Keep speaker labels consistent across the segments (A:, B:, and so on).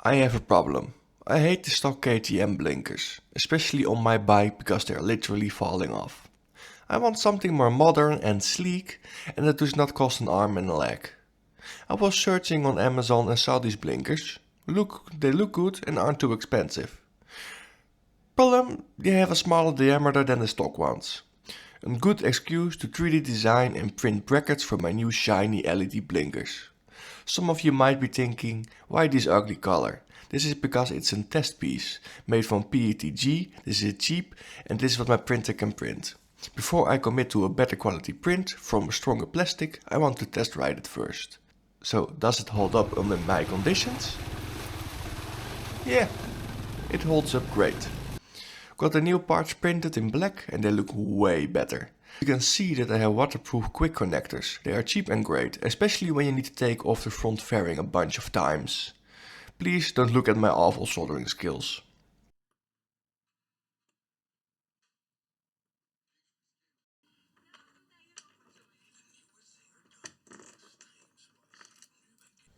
A: I have a problem. I hate the stock KTM blinkers, especially on my bike because they are literally falling off. I want something more modern and sleek and that does not cost an arm and a leg. I was searching on Amazon and saw these blinkers. They look good and aren't too expensive. Problem, they have a smaller diameter than the stock ones. A good excuse to 3D design and print brackets for my new shiny LED blinkers. Some of you might be thinking, why this ugly color? This is because it's a test piece, made from PETG, this is cheap and this is what my printer can print. Before I commit to a better quality print from a stronger plastic, I want to test ride it first. So does it hold up under my conditions? Yeah, it holds up great. Got the new parts printed in black and they look way better. You can see that I have waterproof quick connectors. They are cheap and great, especially when you need to take off the front fairing a bunch of times. Please don't look at my awful soldering skills.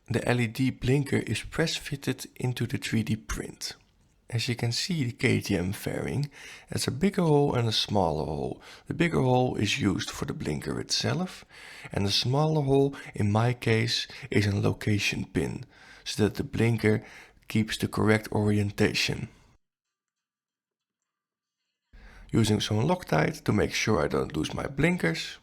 A: The LED blinker is press fitted into the 3D print. As you can see, the KTM fairing has a bigger hole and a smaller hole. The bigger hole is used for the blinker itself and the smaller hole, in my case, is a location pin, so that the blinker keeps the correct orientation. Using some Loctite to make sure I don't lose my blinkers.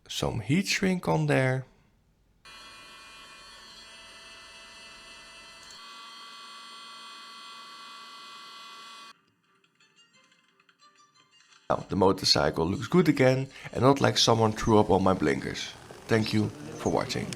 A: Some heat shrink on there. Now the motorcycle looks good again and not like someone threw up on my blinkers. Thank you for watching.